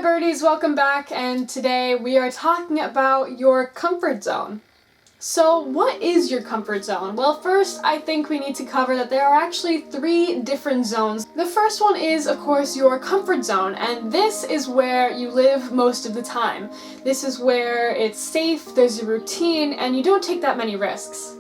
birdies, welcome back, and today we are talking about your comfort zone. So what is your comfort zone? Well, first I think we need to cover that there are actually 3 different zones. The first one is, of course, your comfort zone, and this is where you live most of the time. This is where it's safe, there's a routine, and you don't take that many risks.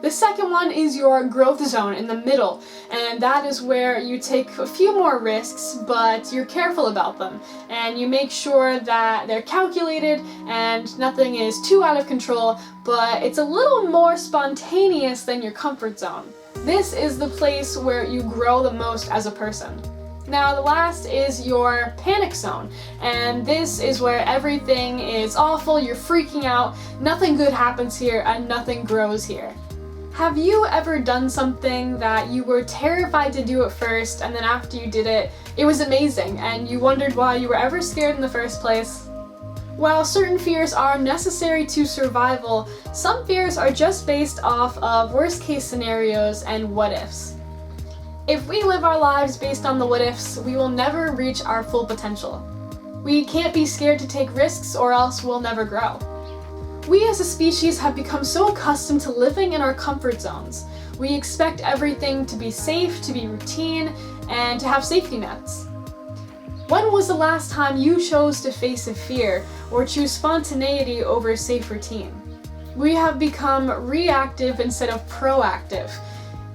The second one is your growth zone in the middle, and that is where you take a few more risks, but you're careful about them, and you make sure that they're calculated and nothing is too out of control, but it's a little more spontaneous than your comfort zone. This is the place where you grow the most as a person. Now, the last is your panic zone, and this is where everything is awful, you're freaking out, nothing good happens here, and nothing grows here. Have you ever done something that you were terrified to do at first, and then after you did it, it was amazing, and you wondered why you were ever scared in the first place? While certain fears are necessary to survival, some fears are just based off of worst-case scenarios and what-ifs. If we live our lives based on the what-ifs, we will never reach our full potential. We can't be scared to take risks or else we'll never grow. We as a species have become so accustomed to living in our comfort zones. We expect everything to be safe, to be routine, and to have safety nets. When was the last time you chose to face a fear or choose spontaneity over safe routine? We have become reactive instead of proactive.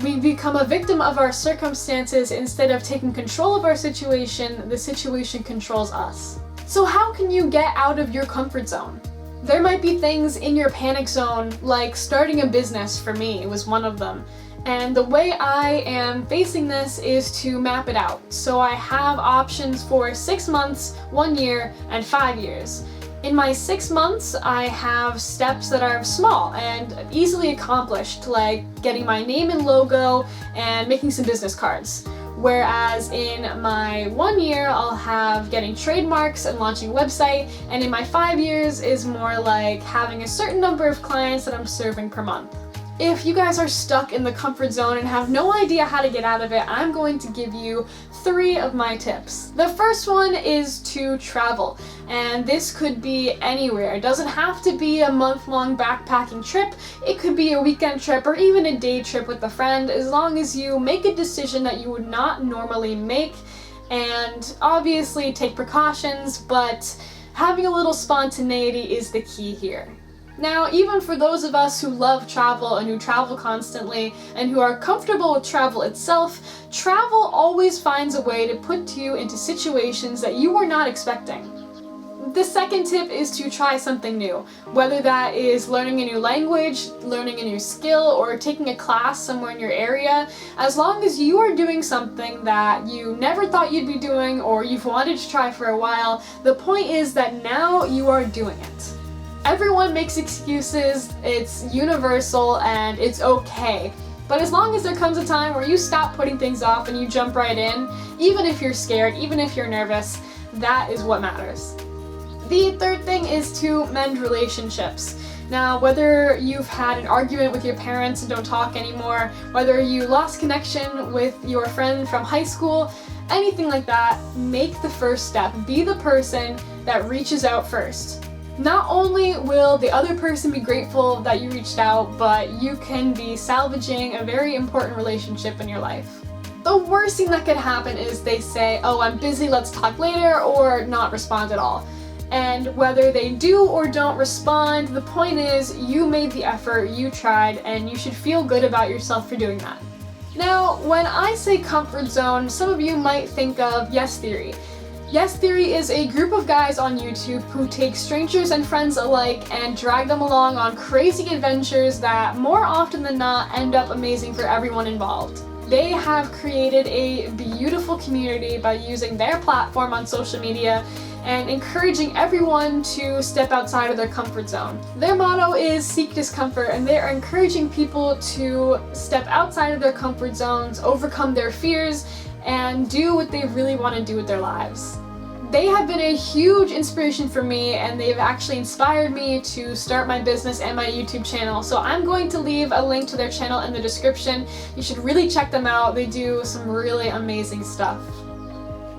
We've become a victim of our circumstances instead of taking control of our situation. The situation controls us. So how can you get out of your comfort zone? There might be things in your panic zone, like starting a business. For me, it was one of them. And the way I am facing this is to map it out. So I have options for 6 months, 1 year, and 5 years. In my 6 months, I have steps that are small and easily accomplished, like getting my name and logo and making some business cards. Whereas in my 1 year, I'll have getting trademarks and launching a website, and in my 5 years is more like having a certain number of clients that I'm serving per month. If you guys are stuck in the comfort zone and have no idea how to get out of it, I'm going to give you 3 of my tips. The first one is to travel, and this could be anywhere. It doesn't have to be a month-long backpacking trip. It could be a weekend trip or even a day trip with a friend, as long as you make a decision that you would not normally make, and obviously take precautions, but having a little spontaneity is the key here. Now, even for those of us who love travel and who travel constantly and who are comfortable with travel itself, travel always finds a way to put you into situations that you were not expecting. The second tip is to try something new, whether that is learning a new language, learning a new skill, or taking a class somewhere in your area. As long as you are doing something that you never thought you'd be doing or you've wanted to try for a while, the point is that now you are doing it. Everyone makes excuses, it's universal, and it's okay. But as long as there comes a time where you stop putting things off and you jump right in, even if you're scared, even if you're nervous, that is what matters. The third thing is to mend relationships. Now, whether you've had an argument with your parents and don't talk anymore, whether you lost connection with your friend from high school, anything like that, make the first step. Be the person that reaches out first. Not only will the other person be grateful that you reached out, but you can be salvaging a very important relationship in your life. The worst thing that could happen is they say, "Oh, I'm busy, let's talk later," or not respond at all. And whether they do or don't respond, the point is you made the effort, you tried, and you should feel good about yourself for doing that. Now, when I say comfort zone, some of you might think of Yes Theory. Yes Theory is a group of guys on YouTube who take strangers and friends alike and drag them along on crazy adventures that more often than not end up amazing for everyone involved. They have created a beautiful community by using their platform on social media and encouraging everyone to step outside of their comfort zone. Their motto is seek discomfort, and they are encouraging people to step outside of their comfort zones, overcome their fears, and do what they really want to do with their lives. They have been a huge inspiration for me, and they've actually inspired me to start my business and my YouTube channel. So I'm going to leave a link to their channel in the description. You should really check them out. They do some really amazing stuff.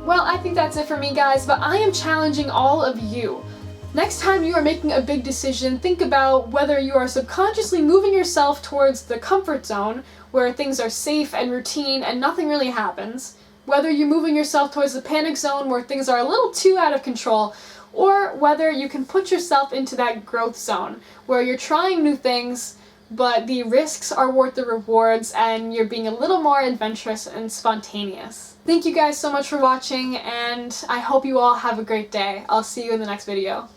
Well, I think that's it for me, guys, but I am challenging all of you. Next time you are making a big decision, think about whether you are subconsciously moving yourself towards the comfort zone, where things are safe and routine and nothing really happens, whether you're moving yourself towards the panic zone where things are a little too out of control, or whether you can put yourself into that growth zone, where you're trying new things, but the risks are worth the rewards and you're being a little more adventurous and spontaneous. Thank you guys so much for watching, and I hope you all have a great day. I'll see you in the next video.